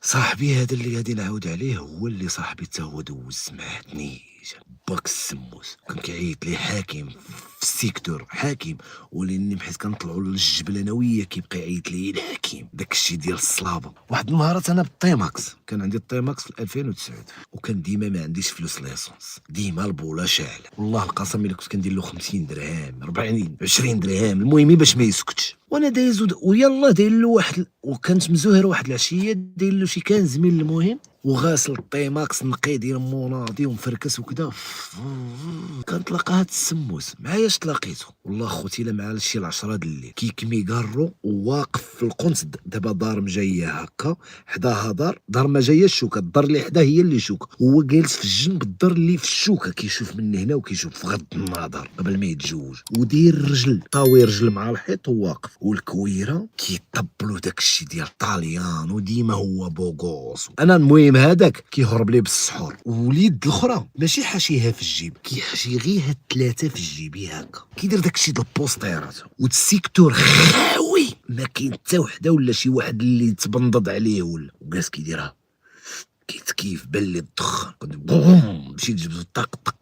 صاحبي هذا اللي غادي نعاود عليه هو اللي صاحبي حتى هو دوز سمعتني باك السموس كان كيعيط لي حاكم في السيكتور حاكم ولاني حيت كنطلعوا للجبل انا وياه كيبقى يعيط لي الحكيم داكشي ديال الصلابه. واحد النهارات انا بالطيماكس كان عندي الطيماكس في 2009 وكان ديما ما عنديش فلوس ليسونس ديما البوله شاعله والله القسم الا كنت كندير له 50 درهم 40 20 درهم المهم باش ما يسكتش وانا دايز ويلا داير له واحد وكانت مزوهر واحد العشيه داير له شي كان زميل المهم وغاسل الطيماكس نقي ديال مناضي ومفركس وكذا كنتلاقى هاد السموس معاياش تلاقيته والله خوتي لا مع شي 10 د الليل كيكمي كارو وواقف في القنص دابا دار مجايه هكا حداها دار ما جايه الشوكه الدار اللي حداه هي اللي شوكه هو جالس في الجنب الدار اللي في الشوكه كيشوف من هنا وكيشوف في غض النظر قبل ما يتزوج ودير رجل طاوي رجل مع الحيط وواقف والكويره كيطبلوا داكشي ديال الطاليان وديما هو بوغوس انا المهم هذاك كيهرب ليه بالسحور واليد الاخرى ماشي حاشيها في الجيب كيحشي غير هاد ثلاثه في الجيب هكا كيدير داكشي ديال البوستيرات والسيكتور خاوي ما كاين حتى وحده ولا شي واحد اللي تبنضض عليه ولا وجالس كيديرها كيتكيف بان لي الدخان كنت بوم مشيت جبت طق طق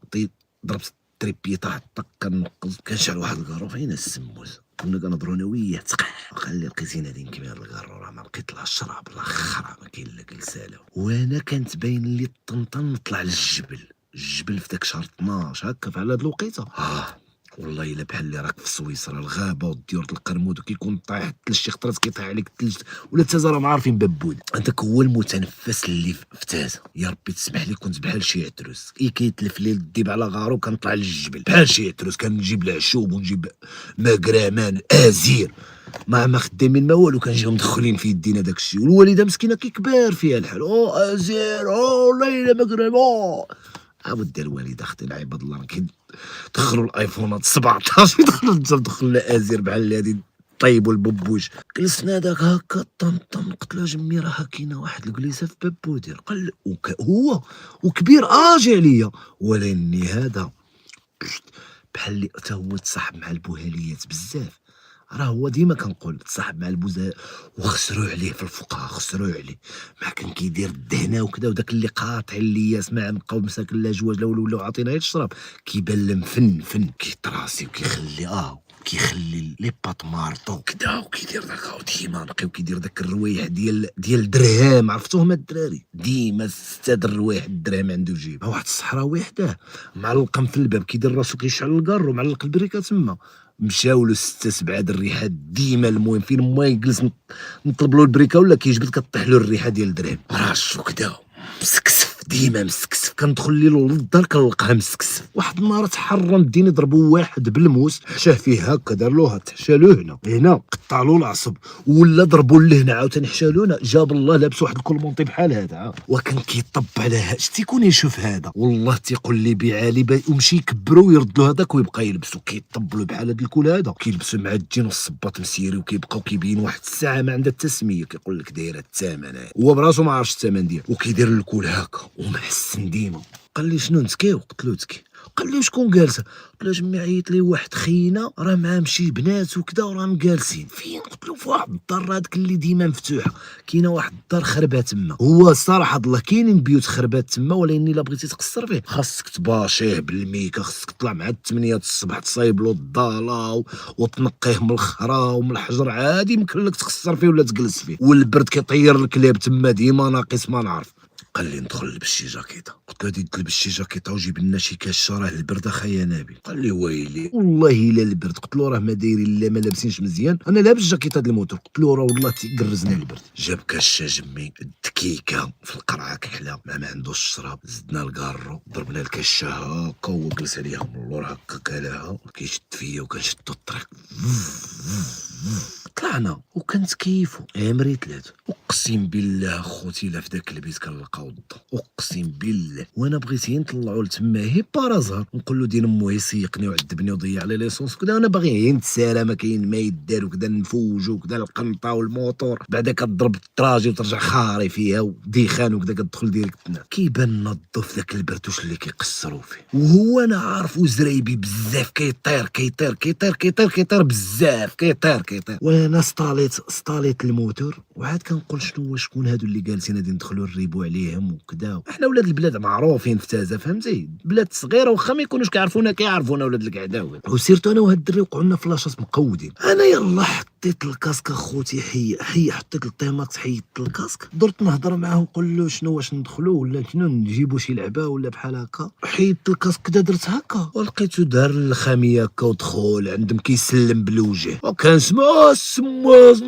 ضربت التريبي طاح طق كنقز كنشعل واحد الكارو فين السموس كنا كنهضروا انا وياه تقح خلي لقيتينا هذه كبير الكارو راه ما لقيت لها الشراب الاخر ما كاين لا جلساله وانا كانت باين لي الطنطن نطلع للجبل الجبل في داك شهر 12 هكا في على هاد الوقيته والله الا بحال اللي راك في سويسرا الغابه والديور القرمود وكيكون طايح الثلج شي خطرات كيطيح عليك الثلج ولا تازا راه ما عارفين بابود هذاك هو المتنفس اللي في تازا يا ربي تسمح لي كنت بحال شي عتروس كيتلف لي الديب على غارو كنطلع للجبل بحال شي عتروس كنجيب العشوب ونجيب ماكرامان ازير ما خدامين ما والو كنجيو مدخلين في يدينا داكشي والوالده مسكينه كيكبر فيها الحال ازير ليلى ماكرامان عاود الوالده اختي عباد الله دخلوا الايفونات 17 دخلوا الازير بحال هادي طيبوا البوبوش جلسنا داك هكا طنطن قلت له جمي راه كاينه واحد الجليسه في باب بودير قال هو وكبير اجي عليا ولاني هذا بحال اللي حتى هو تصاحب مع البوهاليات بزاف راه هو ديما كنقول تصاحب مع البوزا وخسروا عليه في الفقهاء خسروا عليه ما كان كيدير الدهنه وكذا وداك اللي قاطع اللي يسمع نبقاو مساكن لا جواج لا ولاو عاطيناه يشرب كيبان لهم فن كيطراسي وكيخلي كيخلي لي بات مارطو كدا وكيدير داك ديما نقي وكيدير داك الروايح ديال الدرهم عرفتوهم الدراري ديما 6 الروايح الدرهم عنده جيب واحد الصحراوي حداه معلقم في الباب كيدير راسو كيشعل الكار ومعلق البريكه تما مشاو له 6 7 د الريحات ديما المهم فين ما يجلس نطلب له البريكه ولا كيجبد كطيح له الريحه ديال الدرهم راشو كدا مسكسف ديما مسكسف كندخل ليه للدار كنلقاه مسكسف واحد النهار تحرم الدين ضربوا واحد بالموس حشاه فيه هكا دار له تحشى له هنا قطع له العصب ولا ضربوا له هنا عاوتاني حشى له هنا جاب الله لابس واحد الكولمونطي بحال هذا وكان كيطب على شتي يكون يشوف هذا والله تيقول لي بعالي ومشي يكبروا ويرد له هذاك ويبقى يلبسو كيطب له بحال هذا الكول هذا كيلبسوا مع الجين والصباط مسيري وكيبقاو كيبين واحد الساعه ما عندها التسميه كيقول لك دايره الثمن هو براسو ما عارفش الثمن ديالو وكيدير الكول هكا ومحسن ديما قال لي شنو نتكيو قلت له تكي قال لي شكون جالسه قلت له جمي عيط لي واحد خينا راه معاه شي بنات وكذا وراهم جالسين فين قلت له في واحد الدار هذيك اللي ديما مفتوحه كاينه واحد الدار خربه تما هو الصراحه الله كاينين بيوت خربات تما ولكن الا بغيتي تقصر فيه خاصك تباشيه بالميكا خاصك تطلع مع 8 الصباح تصايب له الضاله وتنقيه من الخرا ومن الحجر عادي يمكن لك تقصر فيه ولا تجلس فيه والبرد كيطير الكلاب تما ديما ناقص ما نعرف قال لي ندخل نلبس شي جاكيطه قلت له تلبس شي جاكيطه وجيب لنا شي كاشه راه البرد اخايا نبيل قال لي ويلي والله الا البرد قلت له راه ما دايرين لا ما لابسينش مزيان انا لابس جاكيطه ديال الموتور قلت له راه والله تيقرزنا البرد جاب كاشه جمي الدكيكه في القرعه كحله ما عندوش الشراب زدنا الكارو ضربنا الكاشه هكا وهو جلس عليها من اللور هكا كلاها كيشد فيا وكنشدو الطريق طلعنا وكنت كيفو عمري 3 اقسم بالله خوتي لا في داك البيت كنلقاو الضو اقسم بالله وانا بغيت نطلعو لتما هي بارازار نقول له دين امو يسيقني وعذبني وضيع على ليسونس وكذا وانا باغي نتسالى ما كاين ما يدار وكذا نفوجو وكذا القنطه والموتور بعدا كضرب الطراجي وترجع خاري فيها وديخان وكذا كتدخل ديريكت كيبان نظف داك البرتوش اللي كيقصروا فيه وهو انا عارفو زريبي بزاف كيطير بزاف كيطير انا سطاليت الموتور وعاد كنقول شكون هادو اللي جالسين غادي ندخلوا نريبوا عليهم وكذا. احنا ولاد البلاد معروفين في تازه، فهمتي؟ بلاد صغيره واخا ما يكونوش كيعرفونا ولاد القعداوي. وسيرتو انا وهاد الدري وقعوا لنا في لاشاس مقودين. انا يلا حطيت الكاسك اخوتي، حي حطيت الطيماكس، حيدت الكاسك، درت نهضر معاه نقول له شنو واش ندخلوا ولا شنو نجيبوا شي لعبه ولا بحال هكا. حيدت الكاسك كدا درت هكا ولقيتو دار الخاميه هكا ودخل عندهم كيسلم بالوجه وكنسمع السماس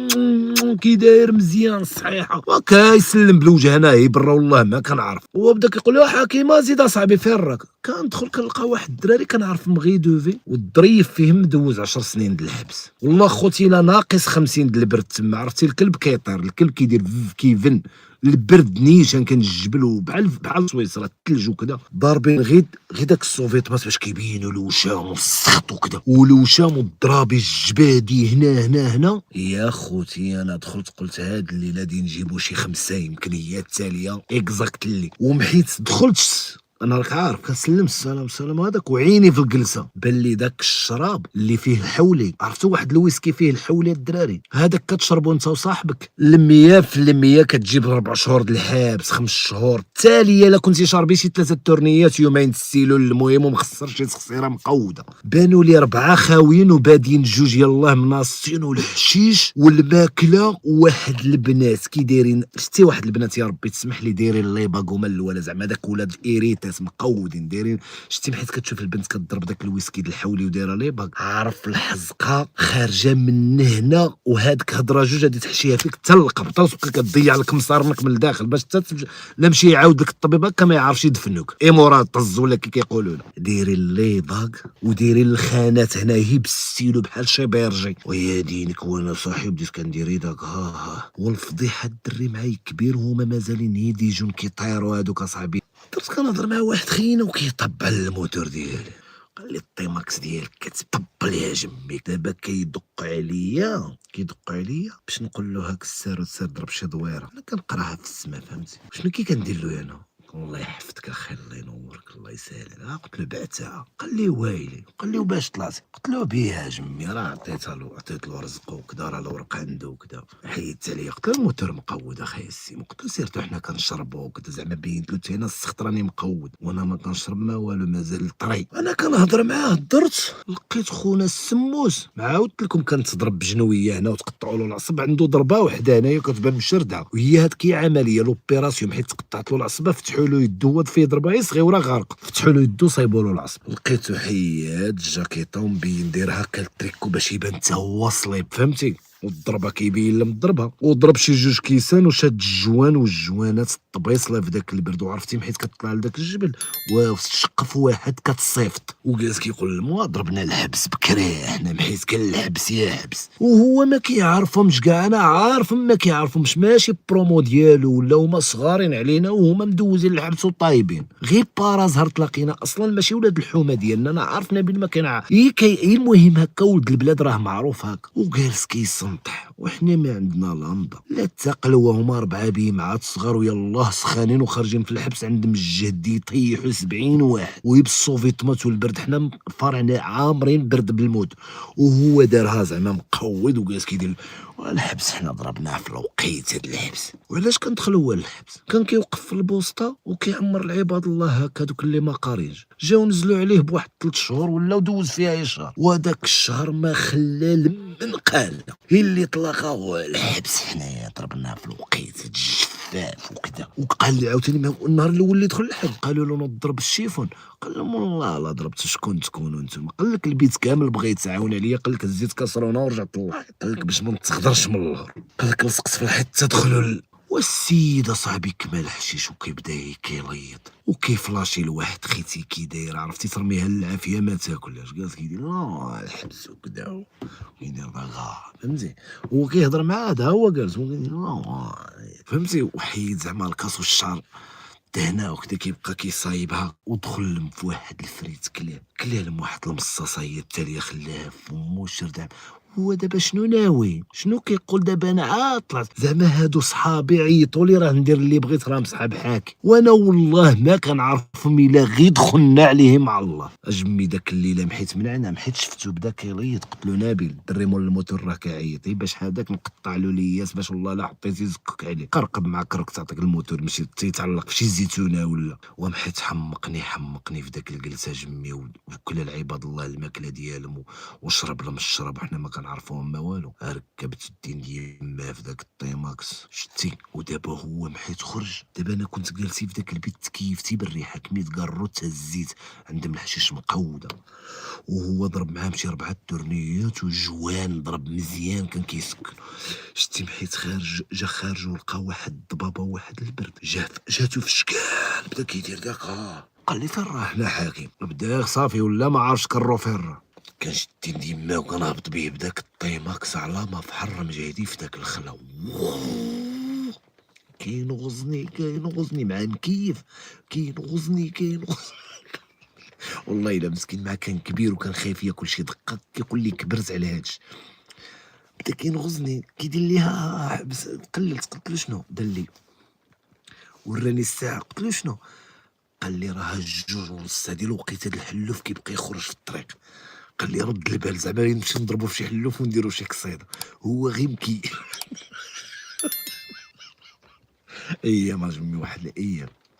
كي داير مزيان الصحيحه وكيسلم بالوجه. انا هي برا والله ما كنعرف. هو بدا كيقول لي حكيمه زيد اصاحبي فين راك؟ كندخل كنلقى واحد الدراري كنعرف مغيدوفي والظريف فيه مدوز 10 سنين د الحبس. والله خوتي لا ناقص 50 د البرد تما. عرفتي الكلب كيطير، الكلب كيدير كيفن، البرد نيشان كان الجبل وبحال سويسرا الثلج وكذا ضاربين غير داك السوفيتماس باش كيبينوا الوشام والسخط وكذا والوشام والضرابي الجبادي هنا. يا خوتي انا دخلت قلت هاد الليله غادي نجيبوا شي 5 يمكن هي التاليه اكزاكتلي. ومحيت دخلت انا راك عارف كنسلم السلام هذاك وعيني في الجلسه بان لي داك الشراب اللي فيه الحولي. عرفتوا واحد الويسكي فيه الحولي الدراري هذاك كتشربو انت وصاحبك 100% كتجيب 4 شهور د الحبس 5 شهور التاليه الا كنتي شاربي شي 3 تورنيات يومين تسيلو. المهم ومخسر شي تخسيره مقوده. بانوا لي 4 خاويين وبادين 2 يلاه مناصين والحشيش والماكله وواحد البنات كي دايرين. شتي واحد البنات يا ربي تسمح لي دايرين لي باغوما الاولى زعما داك ولاد ايريت مقودين دايرين. شتي حيت كتشوف البنت كتضرب داك الويسكي د الحولي ودايره لي باك، عارف الحزقه خارجه من هنا وهادك هضره 2 غادي تحشيها فيك حتى القبطه وتبقى كتضيع لك مصارنك من الداخل باش لا مشي يعاود لك الطبيب هكا ما يعرفش يدفنوك مراد طز ولا كي كيقولوا له. دايرين لي باك ودايرين الخانات هنا هي بالستيلو بحال شي بيرجي. ويا دينك وانا صاحي بديت كندير داك والفضيحه الدري معايا كبير وهما مازالين يديجون كيطيروا هادوك اصاحبي. درت كنهضر مع واحد خينا وكيطبل الموتور ديالي. قال لي الطيماكس ديالك كتطبل يا جمي. دابا كيدق عليا باش نقول له هاك السار ضرب شي دويره. انا كنقراها في السما فهمتي. شنو كندير له انا؟ الله يحفظك اخي الله ينورك الله يسهل. قلت له بعتها. قال لي ويلي. قال لي وباش طلعتي؟ قلت له بيها جمي راه عطيت له رزقه وكذا راه الورق عنده وكذا. حيدت عليا قلت له الموتور مقود اخي السيم. قلت له سيرتو حنا كنشربوا وكذا زعما بينت له هنا السخط راني مقود وانا ما كنشرب ما والو مازال طري. انا كنهضر معاه درت لقيت خونا السموس ما عاودت لكم كنتضرب بجنويه هنا وتقطعوا له العصب. عنده ضربه وحده هنايا كتبان مشرده وهي هذيك هي عمليه لوبيراسيون. حيت تقطعت له العصبه فتحوا له يدو فيه ضربه صغيره غارق فتحوا له يدو صايبوا له العصب. لقيتو حياد الجاكيطه ومبين داير هكا التريكو باش يبان حتى هو صليب فهمتي. والضربه كيبين لهم الضربه وضرب شي 2 كيسان وشاد الجوان والجوانات الطبيصله في داك البرد. وعرفتي حيت كتطلع لذاك الجبل وشقف واحد كتصيفط وجالس كيقول لهم ضربنا الحبس بكري حنا حيت كان الحبس يا حبس. وهو ما كيعرفهمش كاع. انا عارفهم ما كيعرفهمش ماشي برومو ديالو ولا هما صغارين علينا وهما مدوزين الحبس وطايبين. غير بارازهر تلاقينا اصلا ماشي ولاد الحومه ديالنا. انا عارفنا بين ما كان المهم هكا ولد البلاد راه معروف هكا وجالس كيسنطح وحنا ما عندنا لنضه لا التقلوه. هما 4 بيمعات صغار ويلاه سخانين وخارجين في الحبس عندهم الجهد يطيحوا 70 واحد ويبصوا فيتمات والبرد. حنا فرعنا عامرين برد بالموت وهو دارها زعما مقود وجالس كيدير الحبس. حنا ضربناه في الوقيت هاد الحبس. وعلاش كندخل هو الحبس؟ كان كيوقف في البوسطه وكيعمر العباد الله هكا دوك اللي ما قارينش. جاو نزلوا عليه بواحد 3 شهور ولا دوز فيها شهر وهذاك الشهر ما خلى من قال هي اللي طلقها هو الحبس. حنايا ضربناه في الوقيت الجفاف وكذا. وقال لي عاوتاني النهار الاول اللي دخل الحبس قالوا له نضرب الشيفون. قال لهم والله لا ضربت. شكون تكونوا نتوما؟ قال لك البيت كامل بغيت تعاون عليا. قال لك زيت كسرونه ورجعت الله. قال لك باش ما تخضرش من اللهر. قال لك لصقت في الحيط تدخلوا والسيد صاحبي كمال حشيش وكيبدا كيليط وكيفلاشي لواحد خيتي كي داير. عرفتي ترميها للعافيه ما تاكلهاش. جالس كيدير الحبس وكذا كيدير ضغا فهمتي. هو كيهضر مع هذا هو جالس فهمتي. وحيد زعما الكاس والشعر دهنا وكذا كيبقى كيصايبها ودخل لهم في واحد الفريت كلاه لهم واحد المصاصه هي التاليه خلاها في فمو شردع هو دابا شنو ناوي؟ شنو كيقول دابا؟ انا عاد طلعت زعما هادو صحابي عيطوا لي راه ندير اللي بغيت، راه مصحاب حاكي، وانا والله ما كنعرفهم الا غير دخلنا عليهم على الله. اجمي داك الليله محيت من عنام، حيت شفتو بدا كيليط، قلت له نبيل الدري مول الموتور راه كيعيط، باش هذاك نقطع له لياس باش والله لا حطيتي زكك عليه، قرقب مع كرك تعطيك الموتور ماشي تيتعلق فشي زيتونه ولا. ومحيت حمقني في داك الجلسه جمي، وكل العباد الله الماكله ديالهم وشرب لهم الشراب وحنا ما كنعرفوهم ما والو. ركبت الدين ديما في داك الطيماكس شتي، ودابا هو محيت خرج. دابا انا كنت جالسي في داك البيت تكيفتي بالريحه، كميت كارو تهزيت عندهم الحشيش مقوده، وهو ضرب معاهم شي 4 تورنيات وجوان، ضرب مزيان كان كيسكن. شتي محيت خارج، جا خارج ولقى واحد الضبابه وواحد البرد، جاتو في الشكال، بدا كيدير داك قال لي فين راه هنا حاكم، بدا صافي ولا ما عرفتش كرو فين راه. كنشد ديما وكنهبط بيه بداك الطيماكس على ما فحر مجهدي في داك الخلا. كينغزني مع مكيف، كينغزني. والله الا مسكين ما كان كبير وكان خايف ياكل شي دقه، كيقول لي كبرت على هادشي. بدا كينغزني كيدير ليها حبس، قلت له شنو دار لي، وراني الساعه، قلت له شنو، قال لي راه 2:30 هادي الوقيته ديال الحلوف كيبقى يخرج في الطريق. قال لي رد البال زعما نمشي نضربو في شي حلوف ونديرو شي قصيده، هو غير مكي. ايام اجمي واحد الايام.